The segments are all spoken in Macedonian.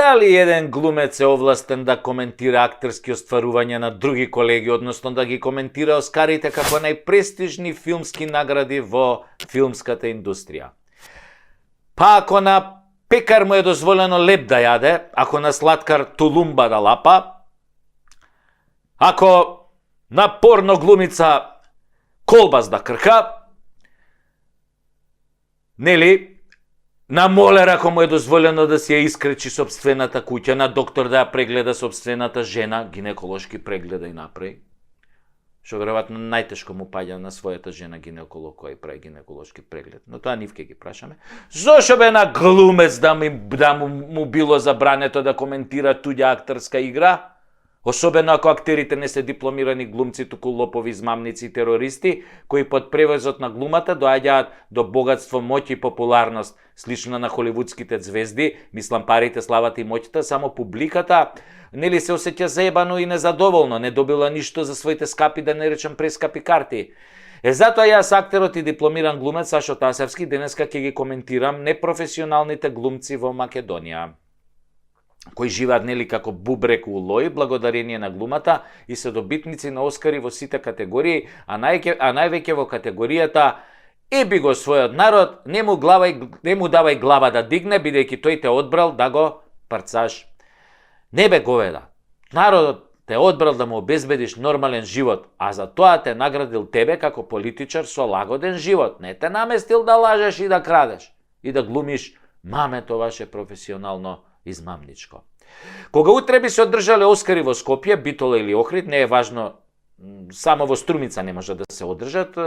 Дали еден глумец е овластен да коментира актерски остварувања на други колеги, односно да ги коментира Оскарите како најпрестижни филмски награди во филмската индустрија? Па ако на пекар му е дозволено леп да јаде, ако на слаткар тулумба да лапа, ако на порно глумица колбас да крка, нели, на молер ако му е дозволено да си ја искречи собствената куќа, на доктор да ја прегледа собствената жена, гинеколошки преглед да ја направи, што веројатно најтешко му паѓа на својата жена гинеколог која прави гинеколошки преглед. Но тоа нив ќе ги прашаме. Зошто бе на глумец да му било забрането да коментира туѓа актерска игра? Особено ако актерите не се дипломирани глумци, туку лопови, измамници и терористи, кои под превозот на глумата доаѓаат до богатство, моќ и популарност, слично на холивудските звезди, мислам парите, славата и моќта, само публиката нели се осеќа заебано и незадоволно, не добила ништо за своите скапи, да не речам прескапи карти. Затоа јас, актерот и дипломиран глумец Сашо Тасевски, денеска ќе ги коментирам непрофесионалните глумци во Македонија, кои живеат нели како бубрек у лој, благодарение на глумата и се добитници на Оскари во сите категории, а највеќе во категоријата еби го својот народ, не му давај глава да дигне, бидејќи тој те одбрал да го парцаш. Не бе говеда, народот те одбрал да му обезбедиш нормален живот, а за тоа те наградил тебе како политичар со лагоден живот. Не те наместил да лажеш и да крадеш и да глумиш мамето ваше професионално измамничко. Кога утре би се одржале Оскари во Скопје, Битола или Охрид, не е важно, само во Струмица не може да се одржат,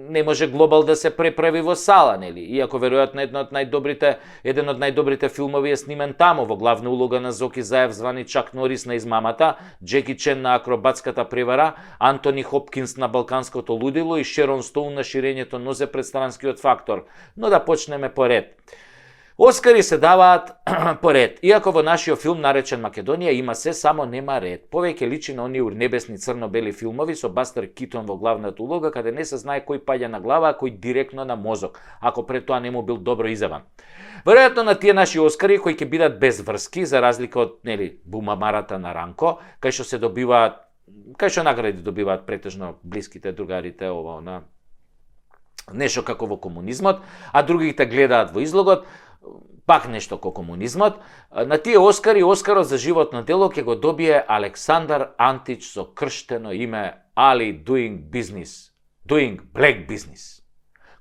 не може Глобал да се преправи во сала, нели? Иако веројатно еден од најдобрите филмови е снимен таму, во главна улога на Зоки Заев звани Чак Норис на измамата, Джеки Чен на акробатската превара, Антони Хопкинс на балканското лудило и Шерон Стоун на ширењето нозе пред странскиот фактор. Но да почнеме по ред. Оскари се даваат по ред. Иако во нашиот филм наречен Македонија има се, само нема ред. Повеќе личи на оние урнебесни црно-бели филмови со Бастер Китон во главната улога, каде не се знае кој паѓа на глава, а кој директно на мозок, ако пред тоа не му бил добро изебан. Веројатно на тие наши Оскари кои ќе бидат без врски, за разлика од бумамарата на Ранко, кај што награди добиваат претежно блиските, другарите, ова на нешто како во комунизмот, а другите гледаат во излогот, пак нешто ко комунизмот. На тие Оскари, Оскарот за животно дело ќе го добие Александар Антич со крштено име Али Doing Black Business,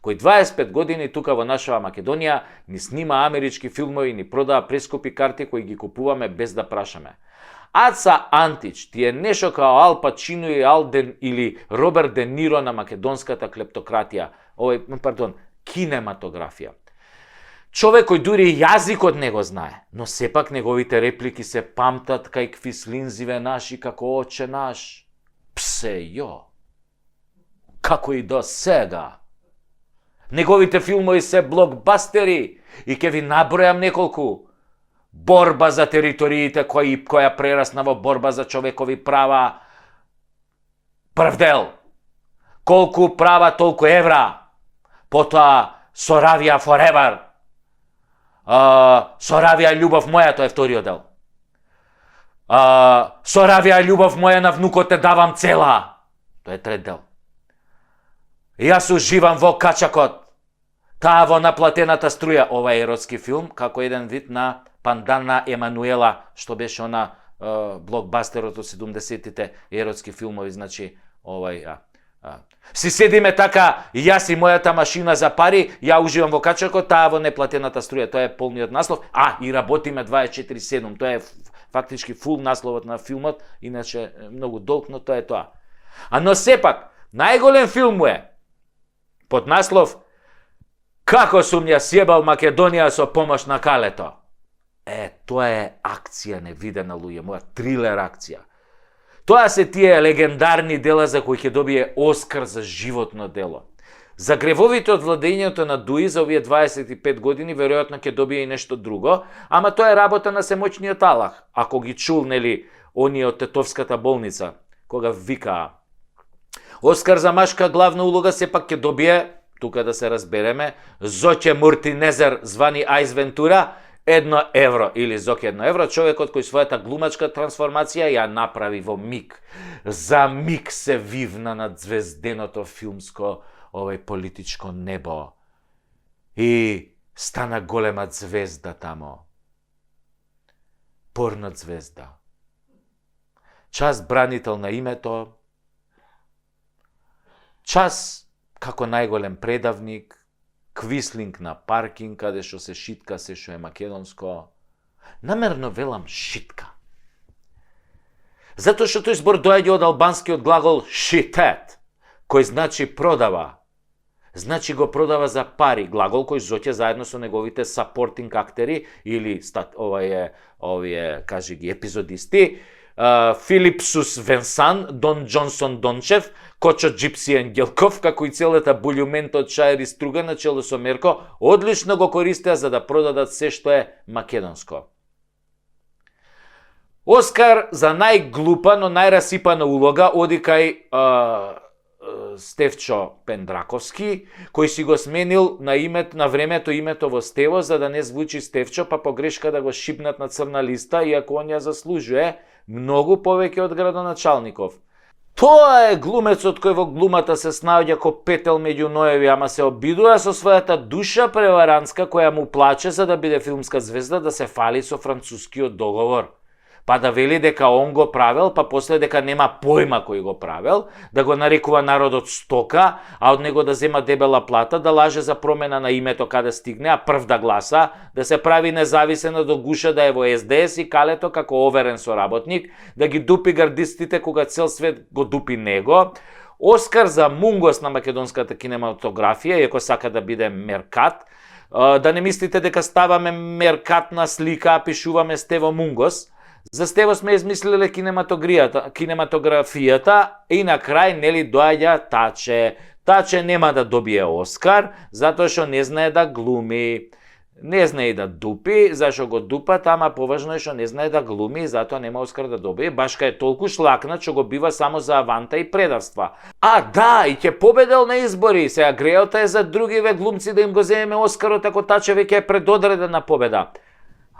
кој 25 години тука во нашава Македонија ни снима амерички филмови, ни продава прескупи карти кои ги купуваме без да прашаме. Аца Антич ти е нешто као Ал Пачино или Роберт Де Ниро на македонската клептократија, кинематографија. Човек кој дури јазикот не го знае, но сепак неговите реплики се памтат кај квислинзиве наши како оче наш. Псе јо, како и до сега. Неговите филмови се блокбастери и ќе ви набројам неколку. Борба за териториите која прерасна во борба за човекови права. Прв дел. Колку права, толку евра. Потоа Соравија Forever. Соравија љубов моја, тоа е вториот дел. Соравија љубов моја, на внукот те давам цела. Тоа е трет дел. Јас уживам во качакот. Таа во наплатената струја. Ова е еротски филм, како еден вид на пандан на Емануела, што беше она блокбастерот од 70-тите, еротски филмови, значи, Си седиме така, јас и мојата машина за пари, ја уживам во качакот, таа во неплатената струја, тоа е полниот наслов, и работиме 24/7, тоа е фактички фул насловот на филмот, иначе многу долг, но тоа е тоа. Но сепак, најголем филм е под наслов Како сум ја сјебал Македонија со помош на Калето. Тоа е акција невидена, луѓе, моја трилер акција. Тоа се тие легендарни дела за кои ќе добие Оскар за животно дело. За гревовите од владењето на Дуи за овие 25 години веројатно ќе добие и нешто друго, ама тоа е работа на семоќниот Аллах. Ако ги чул, нели, оние од Тетовската болница, кога викаа. Оскар за машка главна улога сепак ќе добие, тука да се разбереме, Зоќе Муртинезер звани Ајс Вентура, 1 евро или зок 1 евро, човекот кој својата глумачка трансформација ја направи во миг. За миг се вивна над звезденото филмско политичко небо и стана голема звезда тамо. Порно звезда. Час бранител на името, час како најголем предавник, квислинг на паркинг, каде што се шитка се што е македонско. Намерно велам шитка. Затоа што тој збор доаѓа од албанскиот глагол shitet, кој значи продава. Значи го продава за пари, глагол кој зоќе заедно со неговите сапортинг актери или овие кажи ги епизодисти, Филипсус Венсан, Дон Джонсон Дончев, Кочо Джипси Ангелков, како и целата булјумента од Шаер и Струга на чело со Мерко, одлично го користеа за да продадат се што е македонско. Оскар за најглупа, но најрасипана улога оди кај Стефчо Пендраковски, кој си го сменил на времето името во Стево за да не звучи Стефчо, па погрешка да го шипнат на црна листа, иако он ја заслужuje многу повеќе од градоначалников. Тоа е глумецот кој во глумата се снаоѓа ко петел меѓу ноеви, ама се обидува со својата душа преварантска која му плаче за да биде филмска звезда да се фали со францускиот договор. Па да вели дека он го правел, па после дека нема појма кој го правел, да го нарекува народот стока, а од него да зема дебела плата, да лаже за промена на името каде стигне, а прв да гласа, да се прави независен, да гуша да е во СДС и калето како оверен соработник, да ги дупи гардистите кога цел свет го дупи него. Оскар за мунгос на македонската кинематографија, иако сака да биде меркат, да не мислите дека ставаме меркатна слика, а пишуваме Стево Мунгос. За Стево сме измислиле кинематографијата и на крај нели доаѓа Таче. Таче нема да добие Оскар, затоа што не знае да глуми. Не знае да дупи, зашо го дупат, ама поважно е што не знае да глуми, затоа нема Оскар да добие. Башка е толку шлакнат што го бива само за аванта и предавства. А да, и ќе победел на избори. Сега грејота е за другиве глумци да им го земеме Оскарот ако Таче веќе е предодредена победа.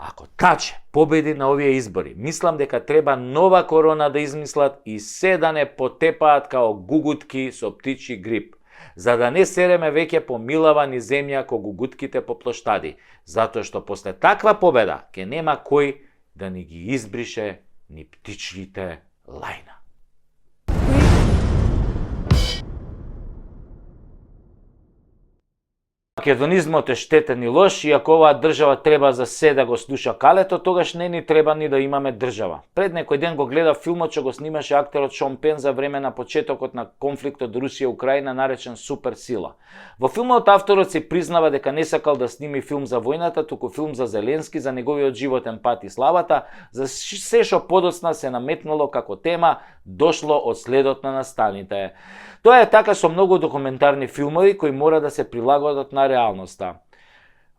Ако Таче победи на овие избори, мислам дека треба нова корона да измислат и се да не потепаат као гугутки со птичи грип, за да не сереме веќе по милава ни земја ко гугутките по плоштади, затоа што после таква победа ќе нема кој да ни ги избрише ни птичите лајна. Македонизмот е штетен и лош, и ако оваа држава треба за се да го слуша калето, тогаш не ни треба ни да имаме држава. Пред некој ден го гледав филмот што го снимаше актерот Шон Пен за време на почетокот на конфликтот Русија-Украина наречен Суперсила. Во филмот авторот се признава дека не сакал да сними филм за војната, туку филм за Зеленски, за неговиот животен пат и славата, за се што подоцна се наметнало како тема, дошло од следот на настаните. Тоа е така со многу документарни филмови кои мора да се прилагодат на реалноста.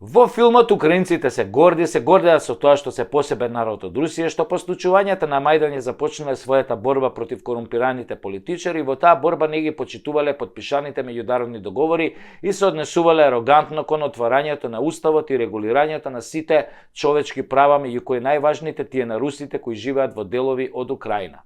Во филмот украинците се гордеа со тоа што се посебен народ од Русија, што по случувањата на Мајдан ја започнале својата борба против корумпираните политичари, во таа борба не ги почитувале подпишаните меѓународни договори и се однесувале арогантно кон отварањето на уставот и регулирањето на сите човечки права, меѓу кои најважните тие на русите кои живеат во делови од Украина.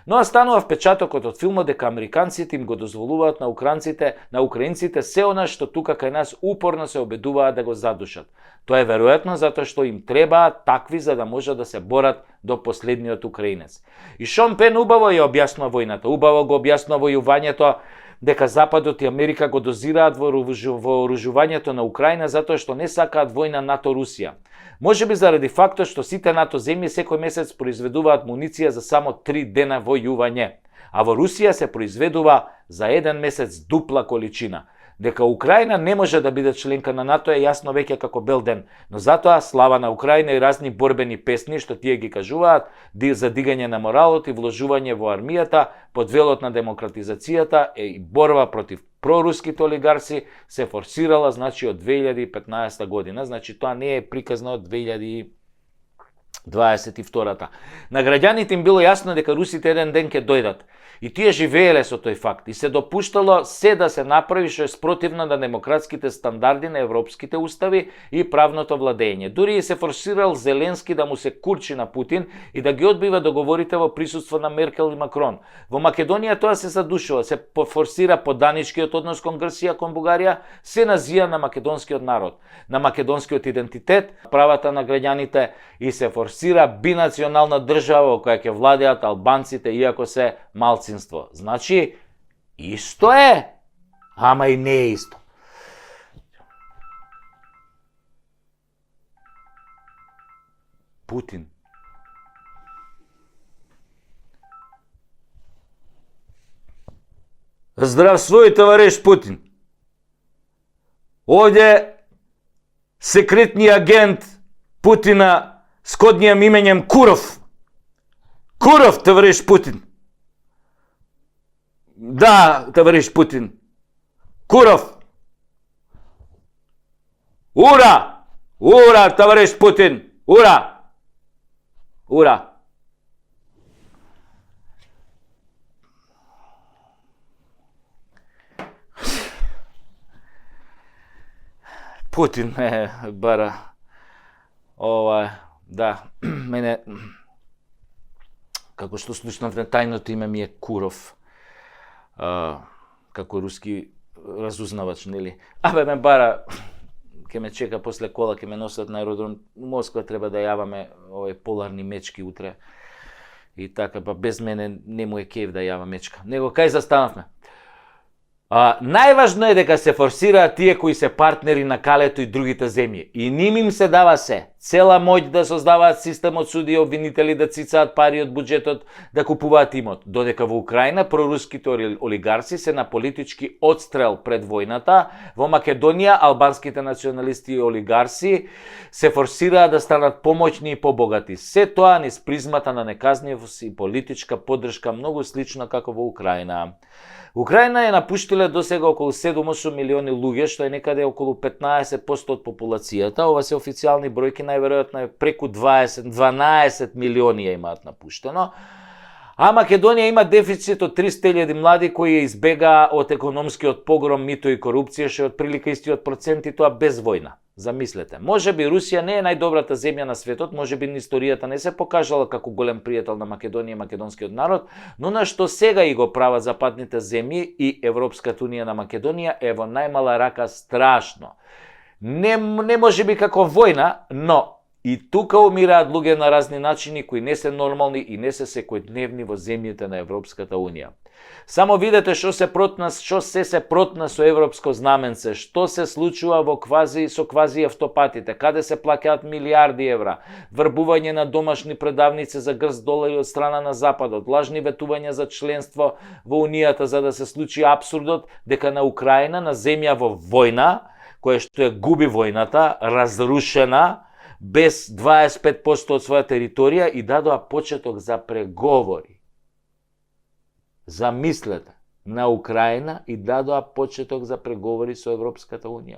Но останува впечатокот од филмот дека американците им го дозволуваат на украинците се она што тука кај нас упорно се обидуваат да го задушат. Тоа е веројатно затоа што им требаат такви за да можат да се борат до последниот украинец. И Шон Пен убаво ја објаснува војната, убаво го објаснува војувањето, дека Западот и Америка го дозираат во вооружувањето на Украина затоа што не сакаат војна НАТО-Русија. Можеби заради фактот што сите НАТО земји секој месец произведуваат муниција за само 3 дена војување, а во Русија се произведува за 1 месец дупла количина. Дека Украина не може да биде членка на НАТО е јасно веќе како бел ден, но затоа слава на Украина и разни борбени песни што тие ги кажуваат за дигање на моралот и вложување во армијата под велот на демократизацијата и борба против проруските олигарси се форсирала од 2015 година, тоа не е приказно од 2022. На граѓаните им било јасно дека русите еден ден ќе дојдат И тие живееле со тој факт и се допуштало се да се направи што е спротивно на демократските стандарди на европските устави и правното владење. Дури и се форсирал Зеленски да му се курчи на Путин и да ги одбива договорите во присуство на Меркел и Макрон. Во Македонија тоа се задушува, се форсира поданичкиот однос кон Грција, кон Бугарија, се назија на македонскиот народ, на македонскиот идентитет, правата на граѓаните и се форсира бинационална држава во која ќе владеат албанците, иако се малцинство. Значи, исто е, ама и не е исто. Путин. Здравствуй, товарищ Путин. Овде секретни агент Путина с коднијим именем Куров. Куров, товарищ Путин. Да, товарищ Путин. Куров. Ура! Ура, товарищ Путин! Ура! Ура! Путин ме бара. Да, мене, како што слушнав, тајното име ми е Куров. Како руски разузнавач, нели? Ме бара, ке ме чека после кола, ке ме носат на аеродром. У Москва треба да јаваме поларни мечки утре. И така, без мене не му е кеф да јава мечка. Него, кај застанавме? Најважно е дека се форсираат тие кои се партнери на Калето и другите земји. И ним им се дава се. Цела моќ да создаваат систем од суди и обвинители, да цицаат пари од буџетот, да купуваат имот. Додека во Украина проруските олигарси се на политички отстрел пред војната, во Македонија албанските националисти и олигарси се форсираат да станат помоćни и побогати. Се тоа низ призмата на неказнивост и политичка поддршка, многу слично како во Украина. Украина е напуштиле досега околу 7-8 милиони луѓе, што е некаде околу 15% од популацијата. Ова се официјални бројки, најверојатно е преку 12 милиони ја имаат напуштено. А Македонија има дефицит од 300.000 млади кои избегаа од економскиот погром, мито и корупција, што е отприлика истиот процент и тоа без војна. Замислете, можеби Русија не е најдобрата земја на светот, можеби историјата не се покажала како голем пријател на Македонија и македонскиот народ, но на што сега и го прават западните земји и Европската унија на Македонија е во најмала рака страшно. Не можеби како војна, но и тука умираат луѓе на разни начини кои не се нормални и не се секојдневни во земјите на Европската унија. Само видете што се протна со европско знаменце, што се случува со квази автопатите, каде се плаќаат милиарди евра, врбување на домашни предавници за грз долари од страна на Западот, лажни ветувања за членство во Унијата за да се случи апсурдот дека на Украина, на земја во војна, која што ја губи војната, разрушена, без 25% од своја територија и дадоа почеток за преговори. Замислете, на Украина и дадоа почеток за преговори со Европската унија.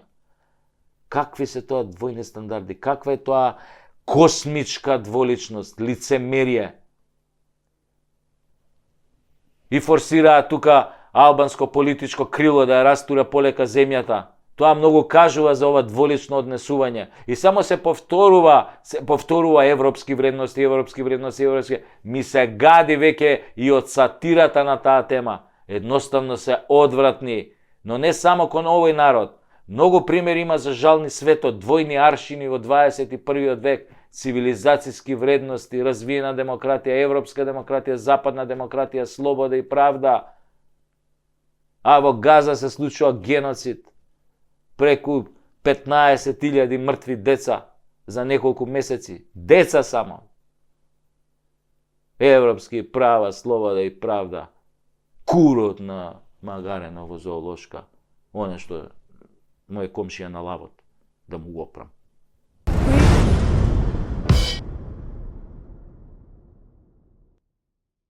Какви се тоа двојни стандарди? Каква е тоа космичка дволичност, лицемерие? И форсираат тука албанско политичко крило да ја растура полека земјата. Тоа многу кажува за ова дволично однесување. И само се повторува европски вредности. Ми се гади веќе и од сатирата на таа тема. Едноставно се одвратни. Но не само кон овој народ. Многу примери има за жални светот, двојни аршини во 21. век, цивилизацијски вредности, развиена демократија, европска демократија, западна демократија, слобода и правда. А во Газа се случува геноцид. Преку 15.000 мртви деца за неколку месеци. Деца само. Европски права, слобода и правда. Курот на Магареново зоолошка. Оне што мој комшија на лавот. Да му го опрам.